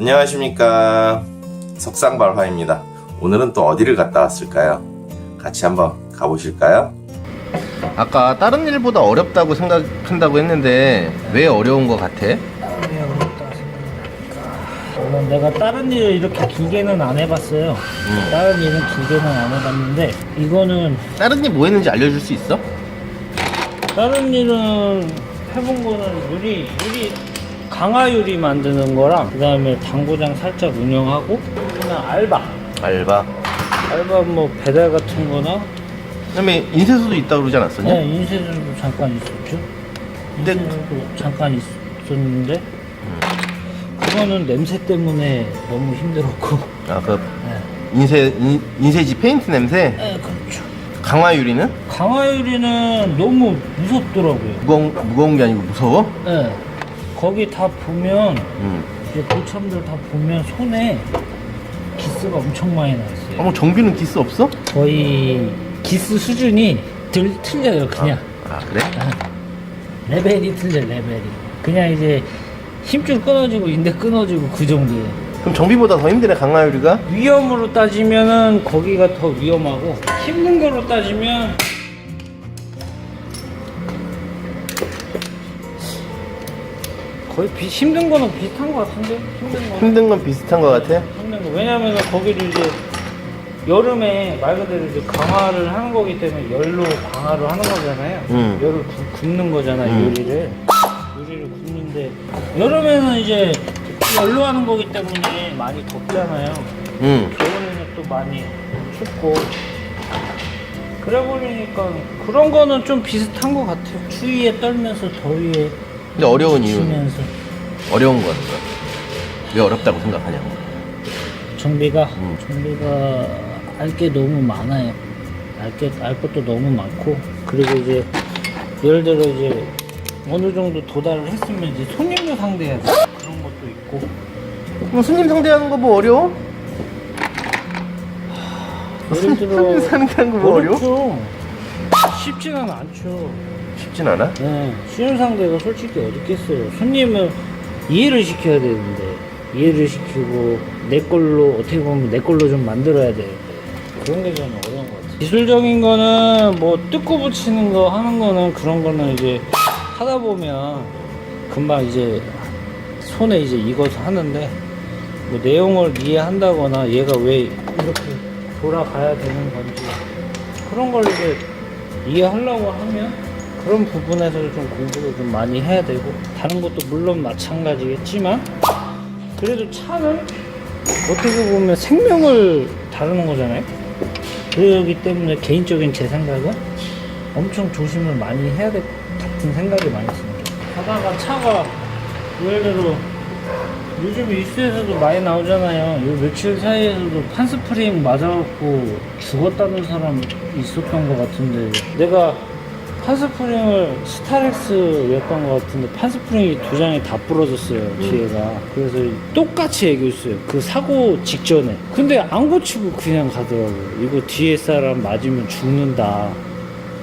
안녕하십니까, 석상발화입니다. 오늘은 또 어디를 갔다 왔을까요? 같이 한번 가보실까요? 아까 다른 일보다 어렵다고 생각한다고 했는데 왜 어려운 것 같아? 왜 어렵다 생각하니까 물론 내가 다른 일을 이렇게 길게는 안 해봤어요. 다른 일은 길게는 안 해봤는데 이거는 다른 일 뭐 했는지 알려줄 수 있어? 다른 일은 해본 거는 유리 강화 유리 만드는 거랑 그 다음에 당구장 살짝 운영하고 그냥 알바 뭐 배달 같은 거나 그다음에 인쇄소도 있다고 그러지 않았었냐? 네, 인쇄소도 잠깐 있었죠. 근데 인쇄소도 잠깐 있었는데 그거는 냄새 때문에 너무 힘들었고. 그 네. 인쇄지 페인트 냄새? 네, 그렇죠. 강화 유리는? 강화 유리는 너무 무섭더라고요. 무거운 게 아니고 무서워? 네. 거기 다 보면 이제 고참들 다 보면 손에 기스가 엄청 많이 나 있어요. 어머, 정비는 기스 없어? 거의 기스 수준이 틀려요, 그냥. 그래? 레벨이 틀려, 레벨이. 그냥 이제 힘줄 끊어지고 인대 끊어지고 그 정도예요. 그럼 정비보다 더 힘드네, 강화 유리가? 위험으로 따지면은 거기가 더 위험하고, 힘든 거로 따지면 거의 힘든 거는 비슷한 거 같은데? 힘든 건 비슷한 것 같아? 힘든 거. 왜냐면은 거기를 이제 여름에 말 그대로 이제 강화를 하는 거기 때문에 열로 강화를 하는 거잖아요. 열을 굽는 거잖아요, 요리를 굽는데 여름에는 이제 열로 하는 거기 때문에 많이 덥잖아요. 겨울에는 또 많이 춥고 그래 보니까 그런 거는 좀 비슷한 것 같아요. 추위에 떨면서 더위에 근데 어려운 이유는? 지면서 어려운 거 같아. 왜 어렵다고 생각하냐고. 정비가 알 게 너무 많아요. 알 것도 너무 많고, 그리고 이제 예를 들어 이제 어느 정도 도달을 했으면 이제 손님도 상대해야 돼. 그런 것도 있고. 그럼 손님 상대하는 거 뭐 어려워? 예를 들어 손님 상대하는 거 뭐 어려워? 어렵죠. 쉽지는 않죠. 쉽진 않아? 네, 쉬운 상대가 솔직히 어디 있겠어요. 손님을 이해를 시켜야 되는데, 이해를 시키고 내 걸로 어떻게 보면 내 걸로 좀 만들어야 되는데 그런 게 저는 어려운 것 같아요. 기술적인 거는 뭐 뜯고 붙이는 거 하는 거는 그런 거는 이제 하다 보면 금방 이제 손에 이제 익어서 하는데, 뭐 내용을 이해한다거나 얘가 왜 이렇게 돌아가야 되는 건지 그런 걸 이제 이해하려고 하면 그런 부분에서 좀 공부를 좀 많이 해야 되고, 다른 것도 물론 마찬가지겠지만 그래도 차는 어떻게 보면 생명을 다루는 거잖아요. 그렇기 때문에 개인적인 제 생각은 엄청 조심을 많이 해야 될 것 같은 생각이 많이 듭니다. 가다가 차가 예를 들어 요즘 뉴스에서도 많이 나오잖아요. 요 며칠 사이에서도 판스프링 맞아갖고 죽었다는 사람 있었던 것 같은데, 내가 판스프링을 스타렉스였던 것 같은데 판스프링이 두 장이 다 부러졌어요, 뒤에가. 그래서 똑같이 얘기했어요, 그 사고 직전에. 근데 안 고치고 그냥 가더라고요. 이거 뒤에 사람 맞으면 죽는다,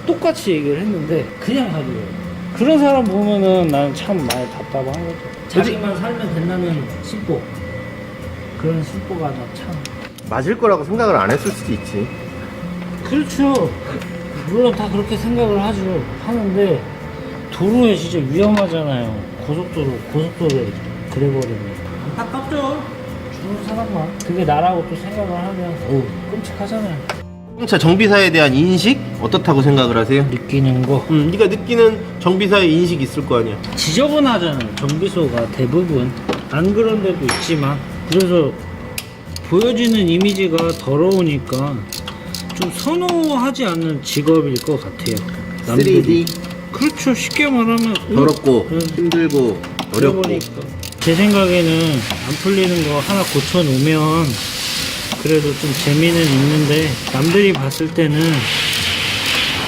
똑같이 얘기를 했는데 그냥 가더라고요. 그런 사람 보면은 나는 참 많이 답답한 거죠. 자기만 살면 된다는 심보, 그런 심보가 나 참. 맞을 거라고 생각을 안 했을 수도 있지. 그렇죠. 물론 다 그렇게 생각을 하는데 도로에 진짜 위험하잖아요. 고속도로에 그래버리면 안타깝죠. 죽는 사람만. 그게 나라고 또 생각을 하면 끔찍하잖아요. 자동차 정비사에 대한 인식 어떻다고 생각을 하세요? 느끼는 거 네가 느끼는 정비사의 인식이 있을 거 아니야. 지저분하잖아요, 정비소가 대부분. 안 그런 데도 있지만. 그래서 보여지는 이미지가 더러우니까 좀 선호하지 않는 직업일 것 같아요, 남들이. 3D 그렇죠. 쉽게 말하면 더럽고 힘들고 어렵고. 그러니까. 제 생각에는 안 풀리는 거 하나 고쳐놓으면 그래도 좀 재미는 있는데, 남들이 봤을 때는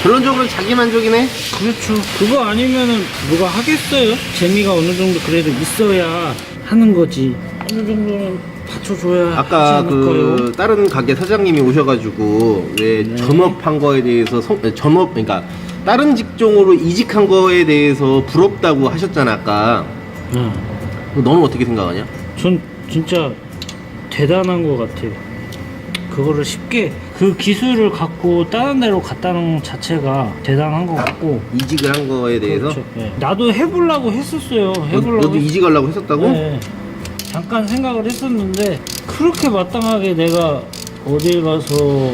결론적으로는 자기 만족이네. 그렇죠. 그거 아니면은 누가 하겠어요? 재미가 어느 정도 그래도 있어야 하는 거지. 어느 정도는 받쳐줘야 아까 하지 않을까요? 그 다른 가게 사장님이 오셔가지고 왜 네. 전업한 거에 대해서 그러니까 다른 직종으로 이직한 거에 대해서 부럽다고 하셨잖아 아까. 너는 어떻게 생각하냐? 전 진짜 대단한 것 같아요. 그거를 쉽게 그 기술을 갖고 다른 데로 갔다는 자체가 대단한 것 같고. 이직을 한 거에 대해서. 그렇죠. 네. 나도 해보려고 했었어요. 너도 이직하려고 했었다고? 네. 잠깐 생각을 했었는데 그렇게 마땅하게 내가 어딜 가서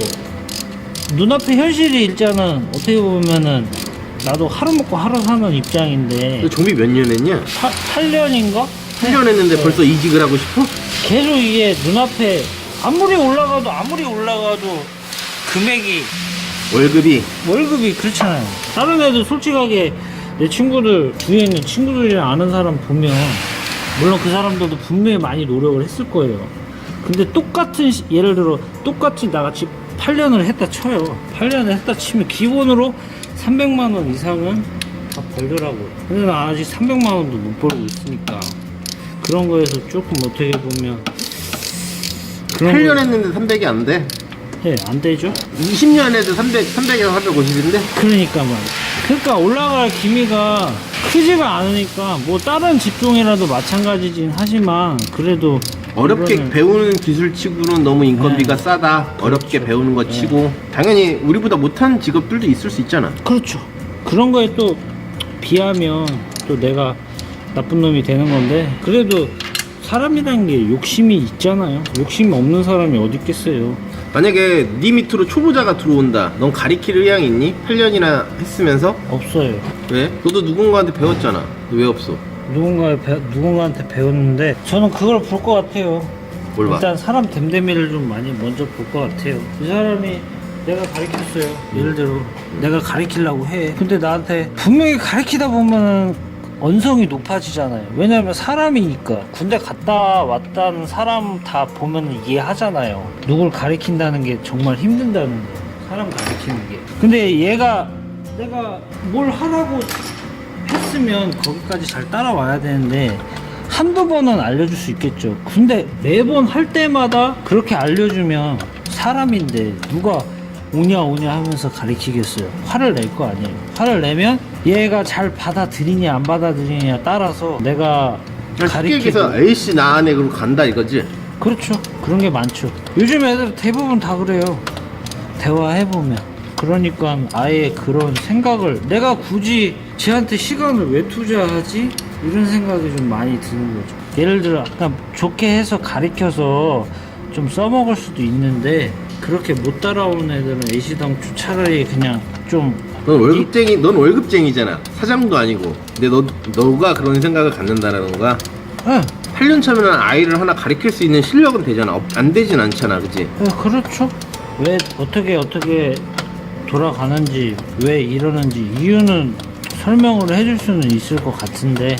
눈앞에 현실이 일자는 어떻게 보면은 나도 하루 먹고 하루 사는 입장인데. 너 정비 몇 년 했냐? 8년인가? 8년 했는데 네. 벌써 이직을 하고 싶어? 계속 이게 눈앞에 아무리 올라가도 금액이 월급이 그렇잖아요. 다른 애들 솔직하게 내 친구들 주위에 있는 친구들이랑 아는 사람 보면 물론 그 사람들도 분명히 많이 노력을 했을 거예요. 근데 똑같은 예를 들어 똑같이 나같이 8년을 했다 쳐요. 8년을 했다 치면 기본으로 300만 원 이상은 다 벌더라고요. 근데 나 아직 300만 원도 못 벌고 있으니까 그런 거에서 조금 어떻게 보면 8년 했는데 300이 안 돼? 예, 안 되죠? 20년 해도 300에서 450인데? 그러니까 말이야. 그러니까 올라갈 기미가 크지가 않으니까 뭐 다른 직종이라도 마찬가지긴 하지만 그래도 어렵게 이거는 배우는 기술 치고는 너무 인건비가 네. 싸다. 어렵게 그렇죠. 배우는 거 치고. 당연히 우리보다 못한 직업들도 있을 수 있잖아. 그렇죠. 그런 거에 또 비하면 또 내가 나쁜 놈이 되는 건데 그래도 사람이라는 게 욕심이 있잖아요. 욕심이 없는 사람이 어디 있겠어요. 만약에 네 밑으로 초보자가 들어온다. 넌 가리킬 의향이 있니? 8년이나 했으면서? 없어요. 왜? 너도 누군가한테 배웠잖아. 너 왜 없어? 누군가한테 배웠는데 저는 그걸 볼 것 같아요. 뭘 봐? 일단 사람 됨됨이를 좀 많이 먼저 볼 것 같아요. 이 사람이 내가 가르쳤어요. 예를 들어 내가 가르치려고 해. 근데 나한테 분명히 가르치다 보면 언성이 높아지잖아요. 왜냐면 사람이니까. 군대 갔다 왔다는 사람 다 보면 이해하잖아요. 누굴 가르친다는 게 정말 힘든다는 거. 사람 가르치는 게. 근데 얘가 내가 뭘 하라고 했으면 거기까지 잘 따라와야 되는데 한두 번은 알려줄 수 있겠죠. 근데 매번 할 때마다 그렇게 알려주면 사람인데 누가 오냐 하면서 가르치겠어요. 화를 낼 거 아니에요. 화를 내면 얘가 잘 받아들이냐 안 받아들이냐 따라서 내가 쉽게 얘기해서 A씨 나 안에 그럼 간다 이거지? 그렇죠. 그런 게 많죠. 요즘 애들 대부분 다 그래요. 대화해보면. 그러니까 아예 그런 생각을 내가 굳이 쟤한테 시간을 왜 투자하지? 이런 생각이 좀 많이 드는 거죠. 예를 들어 아까 좋게 해서 가르쳐서 좀 써먹을 수도 있는데 그렇게 못 따라오는 애들은 애시당초 차라리 그냥 좀 넌 월급쟁이잖아. 사장도 아니고. 근데 너가 그런 생각을 갖는다라는 거야. 예, 8년 차면 아이를 하나 가르칠 수 있는 실력은 되잖아. 안 되진 않잖아, 그치? 예, 그렇죠. 왜 어떻게 돌아가는지 왜 이러는지 이유는 설명을 해줄 수는 있을 것 같은데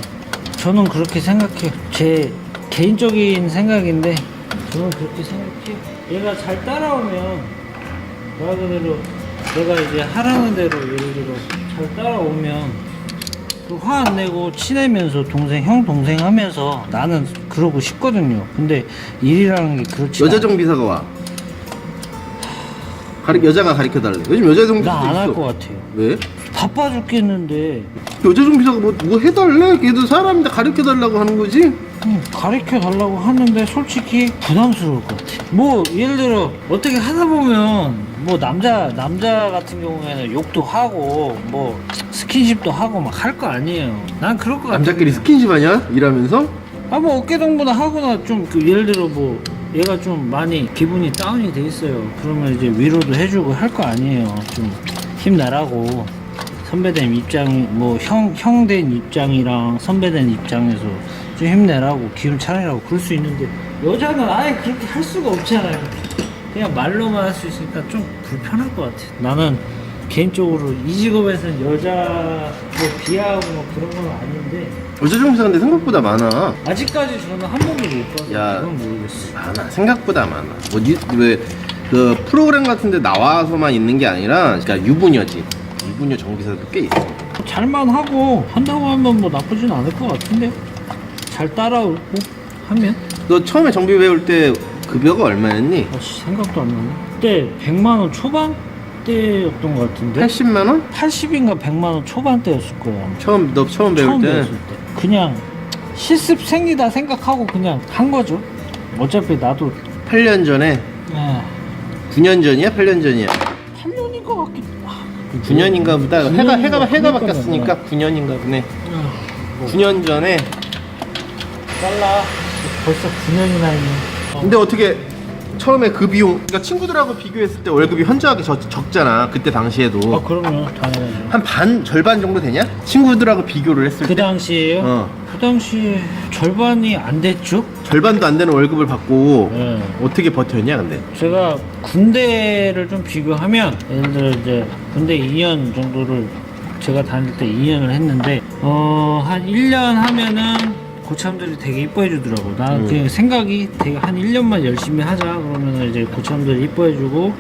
저는 그렇게 생각해요. 제 개인적인 생각인데 저는 그렇게 생각해요. 얘가 잘 따라오면 말 그대로 내가 이제 하라는 대로 예를 들어 잘 따라오면 화 안 내고 친해면서 형 동생 하면서 나는 그러고 싶거든요. 근데 일이라는 게 그렇지 여자 정비사가 와. 여자가 가르쳐달래. 요즘 여자 정비사도 있어. 나 안 할 것 같아요. 왜? 바빠 죽겠는데 여자 정비사가 뭐 해달래? 걔도 사람인데 가르쳐달라고 하는 거지? 가르쳐 달라고 하는데 솔직히 부담스러울 것 같아. 뭐 예를 들어 어떻게 하다 보면 뭐 남자 같은 경우에는 욕도 하고 뭐 스킨십도 하고 막 할 거 아니에요. 난 그럴 것 같아. 남자끼리 스킨십 하냐? 일하면서? 뭐 어깨동무나 하거나 좀 예를 들어 뭐 얘가 좀 많이 기분이 다운이 돼 있어요. 그러면 이제 위로도 해주고 할 거 아니에요. 좀 힘내라고. 선배된 입장, 뭐 형된 입장이랑 선배된 입장에서 좀 힘내라고 기운 차리라고 그럴 수 있는데 여자는 아예 그렇게 할 수가 없잖아요. 그냥 말로만 할 수 있으니까 좀 불편할 것 같아. 나는 개인적으로 이 직업에서는 여자 뭐 비하하고 뭐 그런 건 아닌데 여자 정비사 근데 생각보다 많아. 아직까지 저는 한 번도 못 봐서 야. 그건 모르겠어. 많아. 생각보다 많아. 그 프로그램 같은데 나와서만 있는 게 아니라, 그러니까 유부녀지. 유부녀 정비사도 꽤 있어. 잘만 하고 한다고 하면 뭐 나쁘진 않을 것 같은데 잘 따라오고 하면 너 처음에 정비 배울 때 급여가 얼마였니? 생각도 안 나네. 그때 100만 원 초반대였던 것 같은데 80만 원? 80인가 100만 원 초반대였을 거야. 너 처음 배울 처음 때? 배웠을 때 그냥 실습 생기다 생각하고 그냥 한 거죠. 어차피 나도 8년 전에 9년 전이야? 8년 전이야? 8년인 것 같긴. 9년인가 보다. 해가 그러니까 바뀌었으니까 9년인가 보네. 9년 전에. 달라. 벌써 9년이나 있네. 근데 어떻게 처음에 그 비용, 그러니까 친구들하고 비교했을 때 월급이 현저하게 적잖아. 그때 당시에도. 그럼요. 당연히. 한 반, 절반 정도 되냐? 친구들하고 비교를 했을 그 때. 당시에요? 그 당시에 절반이 안 됐죠? 절반도 안 되는 월급을 받고 네. 어떻게 어떻게 버텼냐, 근데? 제가 군대를 좀 비교하면 예를 들어 이제 군대 2년 정도를 제가 다닐 때 2년을 했는데 한 1년 하면은 고참들이 되게 이뻐해 주더라고. 나 그 생각이 되게 한 1년만 열심히 하자 그러면 이제 고참들이 이뻐해 주고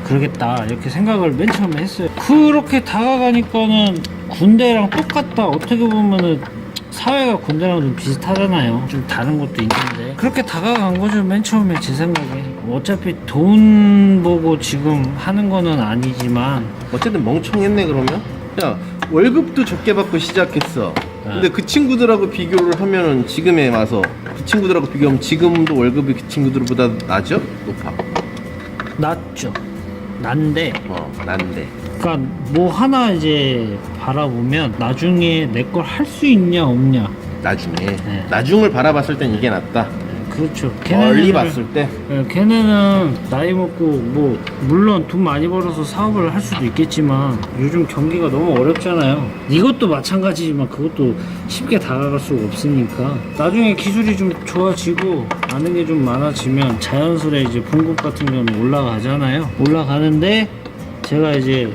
그러겠다 이렇게 생각을 맨 처음에 했어요. 그렇게 다가가니까는 군대랑 똑같다. 어떻게 보면은 사회가 군대랑 좀 비슷하잖아요. 좀 다른 것도 있는데 그렇게 다가간 거죠. 맨 처음에 제 생각에. 어차피 돈 보고 지금 하는 거는 아니지만 어쨌든 멍청했네, 그러면? 야, 월급도 적게 받고 시작했어. 근데 그 친구들하고 비교를 하면은 지금에 와서 그 친구들하고 비교하면 지금도 월급이 그 친구들보다 낮죠? 높아. 낮죠. 난데 난데. 그러니까 뭐 하나 이제 바라보면 나중에 내 걸 할 수 있냐 없냐. 나중에. 네. 나중을 바라봤을 땐 이게 낫다. 그렇죠. 멀리 봤을 때. 걔네는 나이 먹고 뭐 물론 돈 많이 벌어서 사업을 할 수도 있겠지만 요즘 경기가 너무 어렵잖아요. 이것도 마찬가지지만 그것도 쉽게 다가갈 수가 없으니까 나중에 기술이 좀 좋아지고 아는 게 좀 많아지면 자연스레 이제 봉급 같은 경우는 올라가잖아요. 올라가는데 제가 이제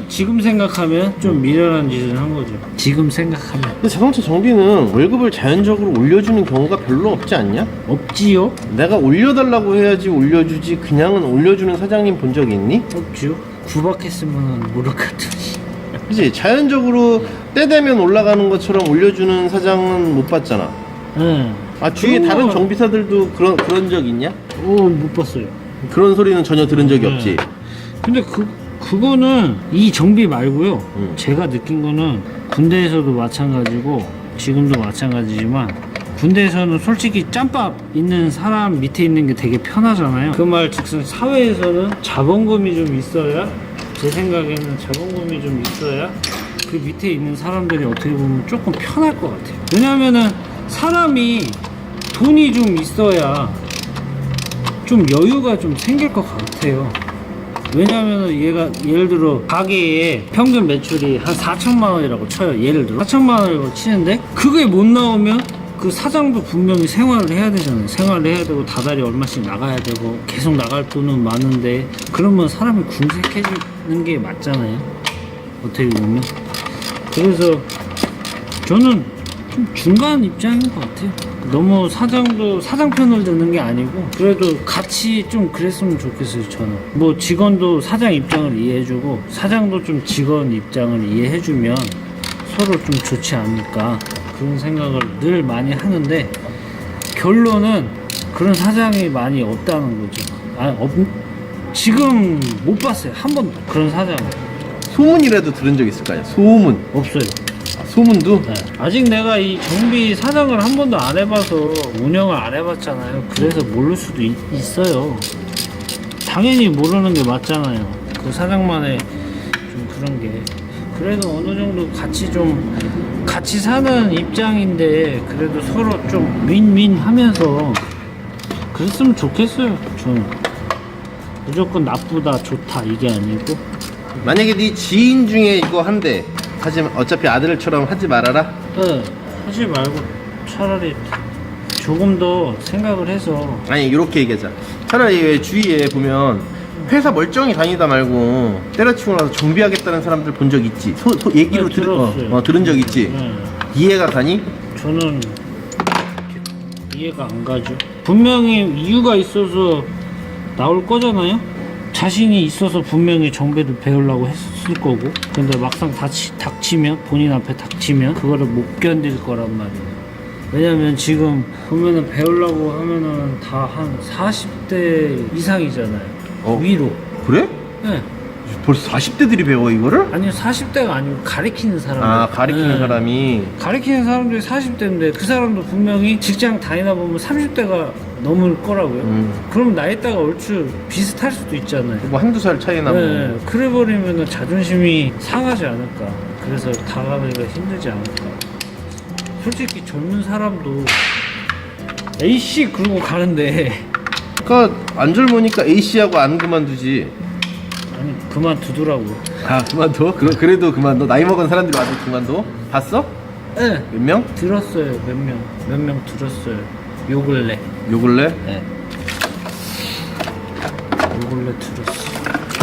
지금 생각하면 좀 미련한 짓을 한 거죠. 지금 생각하면 근데 자동차 정비는 월급을 자연적으로 올려주는 경우가 별로 없지 않냐? 없지요? 내가 올려달라고 해야지 올려주지 그냥은 올려주는 사장님 본 적 있니? 없죠. 구박했으면 모를 것 같으니. 그치? 자연적으로 때 되면 올라가는 것처럼 올려주는 사장은 못 봤잖아. 네. 아, 주위에 그런 다른 거- 정비사들도 그런 적 있냐? 못 봤어요. 그런 소리는 전혀 들은 적이 네. 없지. 근데 그거는 이 정비 말고요. 제가 느낀 거는 군대에서도 마찬가지고 지금도 마찬가지지만 군대에서는 솔직히 짬밥 있는 사람 밑에 있는 게 되게 편하잖아요. 그 말 즉슨 사회에서는 자본금이 좀 있어야 제 생각에는 자본금이 좀 있어야 그 밑에 있는 사람들이 어떻게 보면 조금 편할 것 같아요. 왜냐면은 사람이 돈이 좀 있어야 좀 여유가 좀 생길 것 같아요. 왜냐하면 얘가 예를 들어 가게에 평균 매출이 한 4천만 원이라고 쳐요. 예를 들어 4천만 원이라고 치는데 그게 못 나오면 그 사장도 분명히 생활을 해야 되잖아요. 생활을 해야 되고 다달이 얼마씩 나가야 되고 계속 나갈 돈은 많은데 그러면 사람이 궁색해지는 게 맞잖아요. 어떻게 보면. 그래서 저는 좀 중간 입장인 것 같아요. 너무 사장 편을 드는 게 아니고 그래도 같이 좀 그랬으면 좋겠어요. 저는 뭐 직원도 사장 입장을 이해해주고 사장도 좀 직원 입장을 이해해주면 서로 좀 좋지 않을까 그런 생각을 늘 많이 하는데 결론은 그런 사장이 많이 없다는 거죠. 지금 못 봤어요. 한 번도 그런 사장 소문이라도 들은 적 있을 거 아니야? 소문. 없어요. 소문도? 네. 아직 내가 이 정비 사장을 한 번도 안 해봐서 운영을 안 해봤잖아요. 그래서 모를 수도 있어요. 당연히 모르는 게 맞잖아요. 그 사장만의 좀 그런 게. 그래도 어느 정도 같이 사는 입장인데 그래도 서로 좀 윈윈 하면서 그랬으면 좋겠어요. 저는 무조건 나쁘다 좋다 이게 아니고. 만약에 네 지인 중에 이거 한대. 하지만 어차피 아들처럼 하지 말아라. 네, 하지 말고 차라리 조금 더 생각을 해서. 아니 이렇게 얘기하자. 차라리 왜 주위에 보면 회사 멀쩡히 다니다 말고 때려치고 나서 정비하겠다는 사람들 본 적 있지. 얘기로 네, 들었어요. 들은 적 있지. 네. 이해가 가니? 저는 이해가 안 가죠. 분명히 이유가 있어서 나올 거잖아요. 자신이 있어서 분명히 정비를 배우려고 했을 거고 근데 막상 닥치면 본인 앞에 닥치면 그거를 못 견딜 거란 말이에요. 왜냐면 지금 보면은 배우려고 하면은 다 한 40대 이상이잖아요. 위로. 그래? 네. 벌써 40대들이 배워 이거를? 아니요 40대가 아니고 가리키는 사람들. 아 가리키는 네. 사람이. 가리키는 사람들이 40대인데 그 사람도 분명히 직장 다니다 보면 30대가 넘을 거라고요. 그럼 나이대가 얼추 비슷할 수도 있잖아요. 뭐 한두 살 차이 나면. 네, 그래 버리면 자존심이 상하지 않을까. 그래서 다가가기가 힘들지 않을까. 솔직히 젊은 사람도 A씨 그러고 가는데 그러니까 안 젊으니까 A씨하고 안 그만두지. 아니 그만두더라고. 아 그만둬? 그래도 그만둬? 나이 먹은 사람들이 와도 그만둬? 봤어? 네. 몇 명? 들었어요. 몇 명 들었어요. 요 근래. 요 근래? 네. 요 근래 들었어.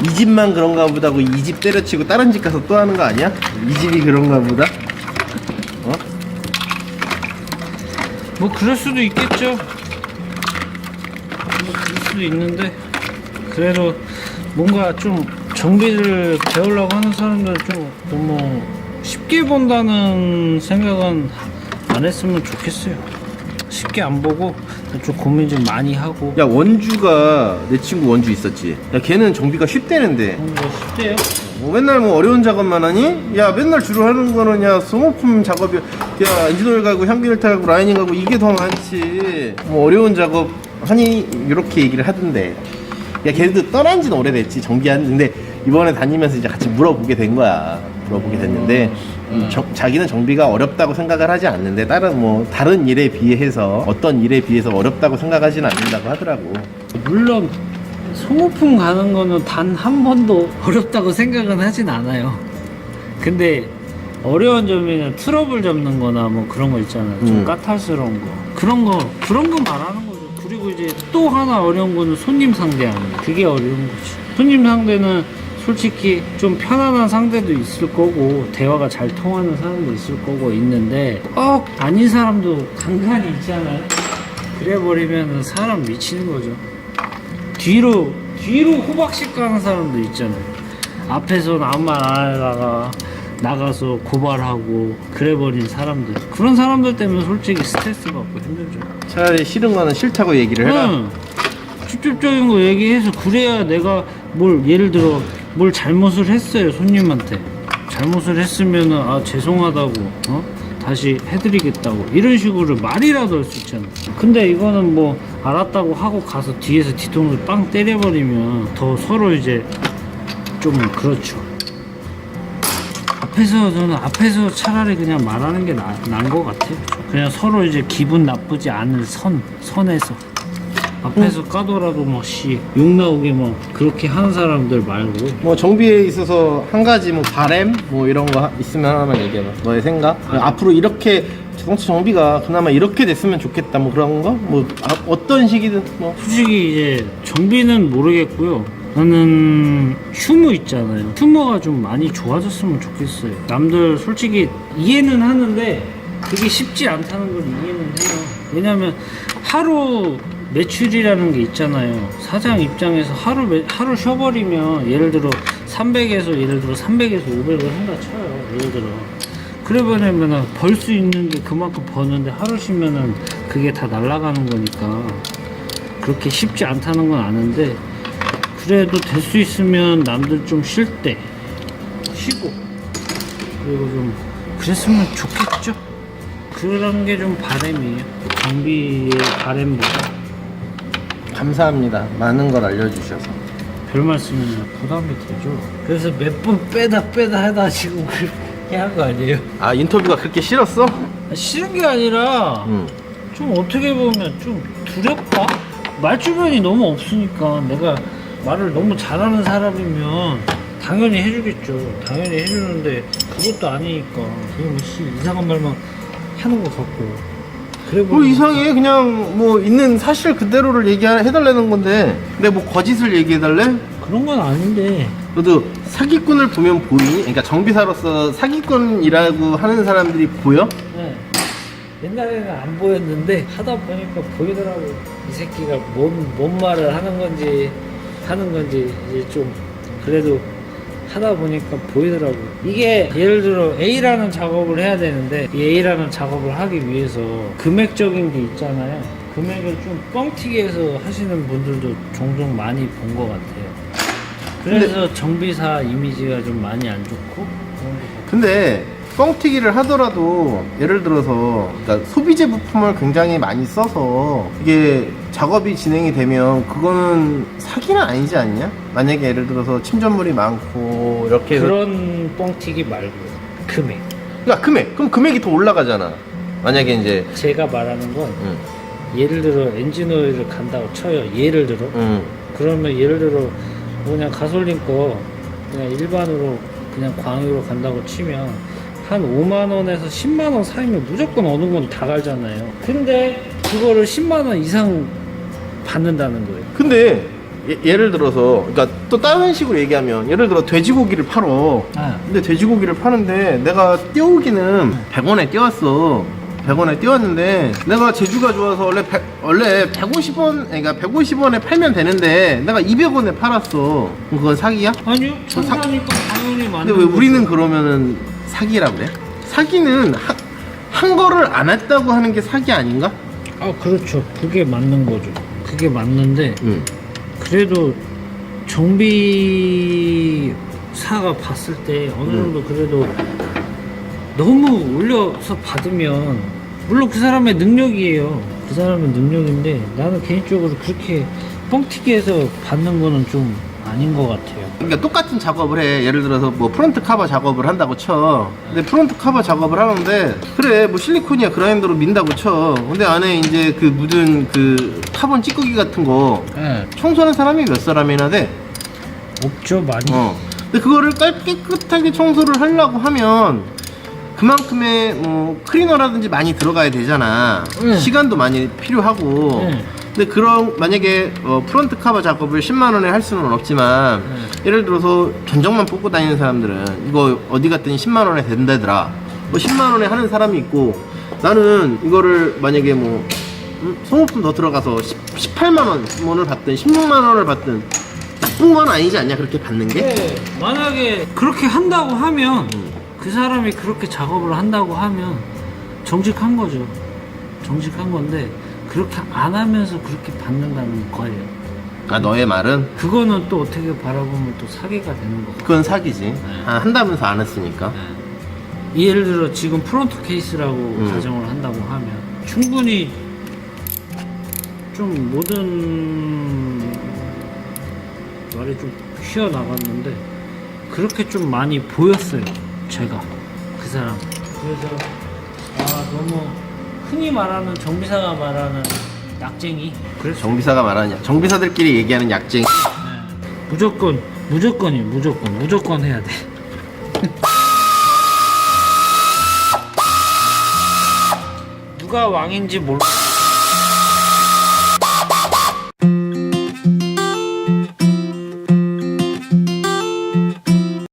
이 집만 그런가 보다 하고 이 집 때려치고 다른 집 가서 또 하는 거 아니야? 이 집이 그런가 보다? 어? 뭐 그럴 수도 있겠죠. 뭐 그럴 수도 있는데 그래도 뭔가 좀 정비를 배우려고 하는 사람들은 좀 너무 쉽게 본다는 생각은 안 했으면 좋겠어요. 쉽게 안 보고 좀 고민 좀 많이 하고. 야 원주가 내 친구 원주 있었지. 야 걔는 정비가 쉽대는데 뭐 쉽대요? 뭐 맨날 뭐 어려운 작업만 하니? 야 맨날 주로 하는 거는 야 소모품 작업이 야 엔진오일 가고 향균일 타고 라이닝 가고 이게 더 많지. 뭐 어려운 작업 하니? 이렇게 얘기를 하던데. 야 걔도 떠난 지는 오래됐지 정비한. 근데 이번에 다니면서 이제 같이 물어보게 된 거야. 물어보게 됐는데 자기는 정비가 어렵다고 생각을 하지 않는데 다른 일에 비해서 어떤 일에 비해서 어렵다고 생각하지는 않는다고 하더라고. 물론 소모품 가는 거는 단 한 번도 어렵다고 생각은 하진 않아요. 근데 어려운 점이나 트러블 잡는 거나 뭐 그런 거 있잖아요. 좀 까탈스러운 거. 그런 거 말하는 거죠. 그리고 이제 또 하나 어려운 거는 손님 상대하는 거. 그게 어려운 거지. 손님 상대는 솔직히 좀 편안한 상대도 있을 거고 대화가 잘 통하는 사람도 있을 거고 있는데 꼭 아닌 사람도 간간히 있잖아요. 그래 버리면 사람 미치는 거죠. 뒤로 호박씩 가는 사람도 있잖아요. 앞에서는 아무 말 안 하다가 나가서 고발하고 그래 버린 사람들. 그런 사람들 때문에 솔직히 스트레스 받고 힘들죠. 차라리 싫은 거는 싫다고 얘기를 해라. 응. 직접적인 거 얘기해서 그래야 내가 뭘 예를 들어 뭘 잘못을 했어요 손님한테. 잘못을 했으면은 아 죄송하다고 다시 해드리겠다고 이런 식으로 말이라도 할 수 있잖아. 근데 이거는 뭐 알았다고 하고 가서 뒤에서 뒤통수 빵 때려버리면 더 서로 이제 좀 그렇죠. 저는 앞에서 차라리 그냥 말하는 게 나은 것 같아요. 그냥 서로 이제 기분 나쁘지 않은 선에서 앞에서 까더라도 막 욕 나오게 막 그렇게 하는 사람들 말고. 뭐 정비에 있어서 한 가지 뭐 바램 뭐 이런 거 있으면 하나만 얘기해봐. 너의 생각? 앞으로 이렇게 자동차 정비가 그나마 이렇게 됐으면 좋겠다 뭐 그런 거? 뭐 어떤 식이든 뭐. 솔직히 이제 정비는 모르겠고요. 나는 휴무 있잖아요. 휴무가 좀 많이 좋아졌으면 좋겠어요. 남들 솔직히 이해는 하는데 그게 쉽지 않다는 걸 이해는 해요. 왜냐면 하루 매출이라는 게 있잖아요. 사장 입장에서 하루 쉬어버리면 예를 들어 300에서 500을 한다 쳐요. 예를 들어. 그래 버리면 벌 수 있는 게 그만큼 버는데 하루 쉬면은 그게 다 날아가는 거니까 그렇게 쉽지 않다는 건 아는데 그래도 될 수 있으면 남들 좀 쉴 때 쉬고 그리고 좀 그랬으면 좋겠죠. 그런 게 좀 바람이에요. 정비의 바람보다. 감사합니다. 많은 걸 알려주셔서. 별 말씀이나 부담이 되죠. 그래서 몇 번 빼다 하다 지금 그렇게 한 거 아니에요? 아 인터뷰가 그렇게 싫었어? 싫은 게 아니라 좀 어떻게 보면 좀 두렵다? 말주변이 너무 없으니까 내가 말을 너무 잘하는 사람이면 당연히 해주겠죠. 당연히 해주는데 그것도 아니니까 그냥 이상한 말만 하는 것 같고. 그래 뭐 이상해. 그냥 뭐 있는 사실 그대로를 얘기해달라는 건데 근데 뭐 거짓을 얘기해달래? 그런 건 아닌데. 그래도 사기꾼을 보면 보이니? 그러니까 정비사로서 사기꾼이라고 하는 사람들이 보여? 네. 옛날에는 안 보였는데 하다 보니까 보이더라고. 이 새끼가 뭔 말을 하는 건지 이제 좀 그래도 하다 보니까 보이더라고. 이게 예를 들어 A라는 작업을 해야 되는데 이 A라는 작업을 하기 위해서 금액적인 게 있잖아요. 금액을 좀 뻥튀기 해서 하시는 분들도 종종 많이 본 것 같아요. 그래서 정비사 이미지가 좀 많이 안 좋고 그런 거 근데 뻥튀기를 하더라도 예를 들어서 그러니까 소비재 부품을 굉장히 많이 써서 이게 작업이 진행이 되면 그거는 사기는 아니지 않냐? 만약에 예를 들어서 침전물이 많고 이렇게 해서 그런 뻥튀기 말고 금액. 그러니까 금액 그럼 금액이 더 올라가잖아. 만약에 이제 제가 말하는 건 응, 예를 들어 엔진 오일을 간다고 쳐요. 예를 들어. 응. 그러면 예를 들어 그냥 가솔린 거 그냥 일반으로 그냥 광유로 간다고 치면 한 5만 원에서 10만 원 사이면 무조건 어느 건 다 갈잖아요. 근데 그거를 10만 원 이상 받는다는 거예요. 근데 예를 들어서 그러니까 또 다른 식으로 얘기하면 예를 들어 돼지고기를 팔어. 아, 근데 돼지고기를 파는데 내가 띄우기는 100원에 띄웠어. 100원에 띄웠는데 내가 재주가 좋아서 원래 150원 그러니까 150원에 팔면 되는데 내가 200원에 팔았어. 그럼 그건 사기야? 아니요. 천사니까 당연히 맞는 근데 왜 거죠. 우리는 그러면은 사기라고 그래? 사기는 한 거를 안 했다고 하는 게 사기 아닌가? 아 그렇죠. 그게 맞는 거죠. 그게 맞는데 응. 그래도 정비사가 봤을 때 어느 정도 그래도 너무 올려서 받으면 물론 그 사람의 능력이에요. 그 사람의 능력인데 나는 개인적으로 그렇게 뻥튀기해서 받는 거는 좀 아닌 것 같아요. 그러니까 똑같은 작업을 해. 예를 들어서 뭐 프론트 카버 작업을 한다고 쳐. 근데 프론트 카버 작업을 하는데 그래 뭐 실리콘이야 그라인더로 민다고 쳐. 근데 안에 이제 그 묻은 그 카본 찌꺼기 같은 거 네. 청소하는 사람이 몇 사람이나 돼? 없죠 많이. 근데 그거를 깨끗하게 청소를 하려고 하면 그만큼의 뭐 클리너라든지 많이 들어가야 되잖아. 시간도 많이 필요하고. 근데 그런 만약에 프론트 카버 작업을 10만 원에 할 수는 없지만 예를 들어서 견적만 뽑고 다니는 사람들은 이거 어디 갔더니 10만 원에 된다더라. 뭐 10만 원에 하는 사람이 있고 나는 이거를 만약에 뭐 소모품 더 들어가서 18만 원을 받든 16만 원을 받든 나쁜 건 아니지 않냐 그렇게 받는 게? 네, 만약에 그렇게 한다고 하면 그 사람이 그렇게 작업을 한다고 하면 정직한 거죠. 정직한 건데 그렇게 안 하면서 그렇게 받는다는 거예요. 아 너의 말은? 그거는 또 어떻게 바라보면 또 사기가 되는 거고. 그건 사기지. 한다면서 안 했으니까. 예를 들어 지금 프론트 케이스라고 가정을 한다고 하면 충분히 좀 모든 말이 좀 휘어나갔는데 그렇게 좀 많이 보였어요. 제가 그 사람. 그래서 너무 흔히 말하는 정비사가 말하는 약쟁이. 그래서 정비사가 말하냐? 정비사들끼리 얘기하는 약쟁이. 무조건 해야 돼. 누가 왕인지 몰라.